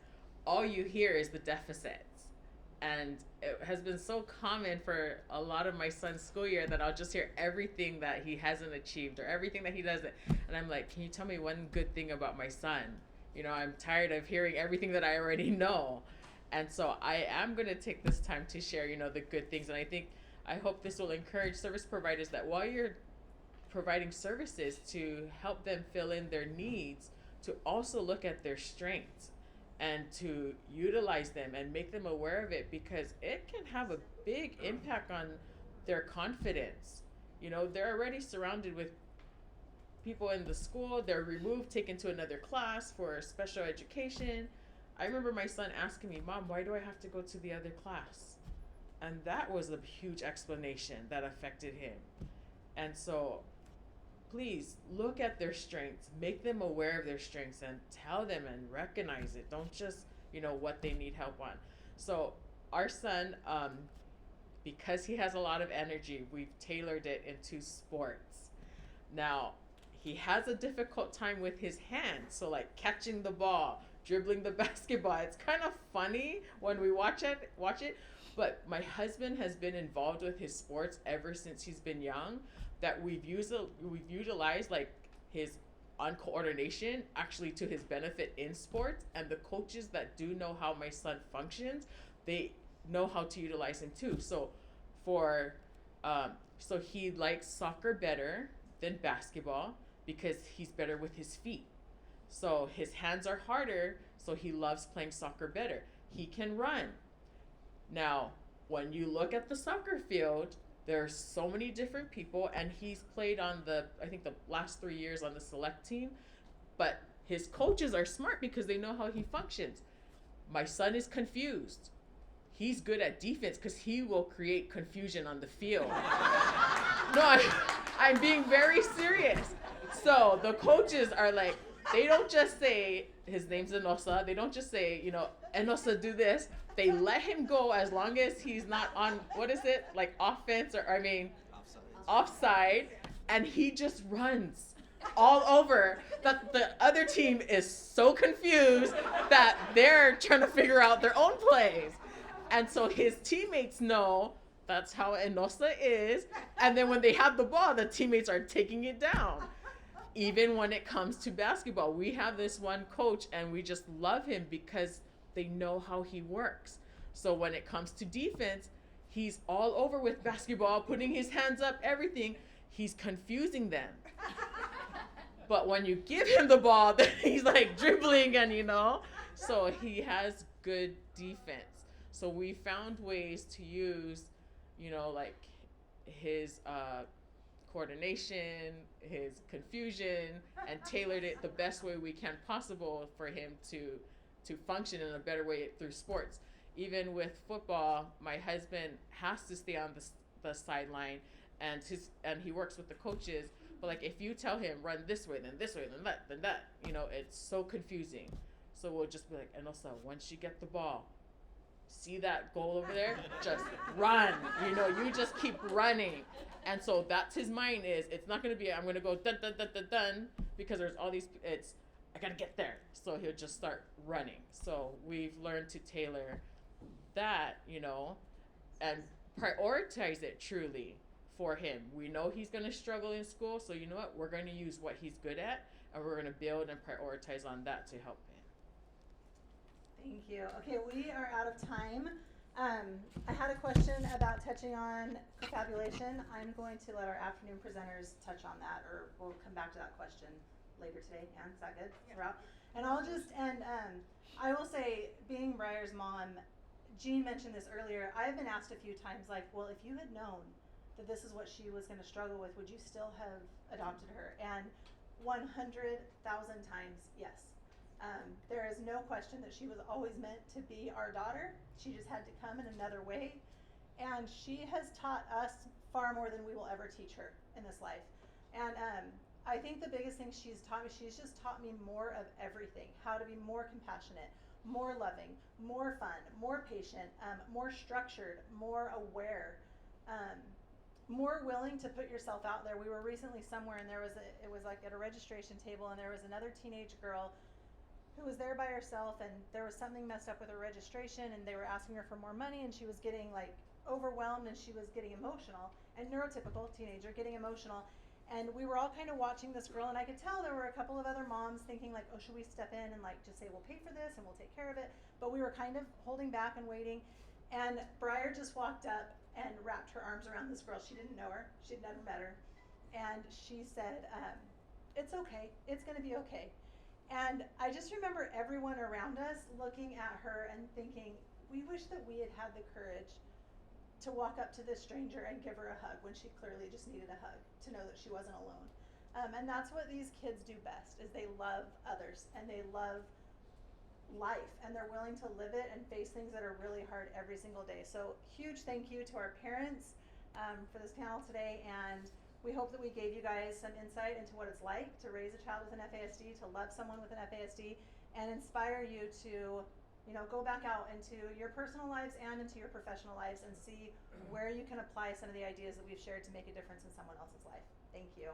all you hear is the deficits. And it has been so common for a lot of my son's school year that I'll just hear everything that he hasn't achieved or everything that he doesn't. And I'm like, can you tell me one good thing about my son? You know, I'm tired of hearing everything that I already know. And so I am going to take this time to share, you know, the good things. And I hope this will encourage service providers that while you're providing services to help them fill in their needs, to also look at their strengths and to utilize them and make them aware of it, because it can have a big impact on their confidence. You know, they're already surrounded with people in the school, they're removed, taken to another class for special education. I remember my son asking me, Mom, why do I have to go to the other class? And that was a huge explanation that affected him. And so please look at their strengths, make them aware of their strengths, and tell them and recognize it. Don't just, you know, what they need help on. So our son, because he has a lot of energy, we've tailored it into sports. Now, he has a difficult time with his hands. So like catching the ball, dribbling the basketball, it's kind of funny when we watch it. But my husband has been involved with his sports ever since he's been young, that we've utilized like his uncoordination actually to his benefit in sports. And the coaches that do know how my son functions, they know how to utilize him too. So so he likes soccer better than basketball because he's better with his feet. So his hands are harder, so he loves playing soccer better. He can run. Now, when you look at the soccer field, there are so many different people, and he's played on the last 3 years on the select team, but his coaches are smart because they know how he functions. My son is confused. He's good at defense because he will create confusion on the field. No, I'm being very serious. So the coaches are like, they don't just say, his name's Enosa, they don't just say, you know, Enosa, do this. They let him go as long as he's not on, what is it, like offense offside, and he just runs all over. The other team is so confused that they're trying to figure out their own plays. And so his teammates know that's how Enosa is, and then when they have the ball, the teammates are taking it down. Even when it comes to basketball, we have this one coach, and we just love him because they know how he works. So when it comes to defense, he's all over with basketball, putting his hands up, everything. He's confusing them. But when you give him the ball, then he's like dribbling and, you know. So he has good defense. So we found ways to use, you know, like his coordination, his confusion, and tailored it the best way we can possible for him to function in a better way through sports. Even with football, my husband has to stay on the sideline, and he works with the coaches. But like if you tell him run this way, then this way, then that, you know, it's so confusing. So we'll just be like, Enosa, once you get the ball, see that goal over there, just run. You know, you just keep running. And so that's his mind is, it's not going to be, I'm going to go dun, dun, dun, dun, dun, because there's all these, it's, I got to get there. So he'll just start running. So we've learned to tailor that, you know, and prioritize it truly for him. We know he's going to struggle in school. So you know what? We're going to use what he's good at, and we're going to build and prioritize on that to help him. Thank you. Okay, we are out of time. I had a question about touching on confabulation. I'm going to let our afternoon presenters touch on that, or we'll come back to that question later today. Ann, is that good? Throughout? And I'll just, and I will say, being Briar's mom, Jean mentioned this earlier. I've been asked a few times, like, well, if you had known that this is what she was going to struggle with, would you still have adopted her? And 100,000 times, yes. There is no question that she was always meant to be our daughter. She just had to come in another way. And she has taught us far more than we will ever teach her in this life. And I think the biggest thing she's taught me, she's just taught me more of everything. How to be more compassionate, more loving, more fun, more patient, more structured, more aware, more willing to put yourself out there. We were recently somewhere, and it was like at a registration table, and there was another teenage girl who was there by herself, and there was something messed up with her registration, and they were asking her for more money, and she was getting like overwhelmed, and she was getting emotional, and neurotypical teenager getting emotional. And we were all kind of watching this girl, and I could tell there were a couple of other moms thinking like, oh, should we step in and like just say we'll pay for this and we'll take care of it? But we were kind of holding back and waiting. And Briar just walked up and wrapped her arms around this girl. She didn't know her. She'd never met her. And she said, it's okay. It's going to be okay. And I just remember everyone around us looking at her and thinking, we wish that we had had the courage to walk up to this stranger and give her a hug when she clearly just needed a hug, to know that she wasn't alone. And that's what these kids do best, is they love others and they love life, and they're willing to live it and face things that are really hard every single day. So huge thank you to our parents for this panel today, and we hope that we gave you guys some insight into what it's like to raise a child with an FASD, to love someone with an FASD, and inspire you to, you know, go back out into your personal lives and into your professional lives and see where you can apply some of the ideas that we've shared to make a difference in someone else's life. Thank you.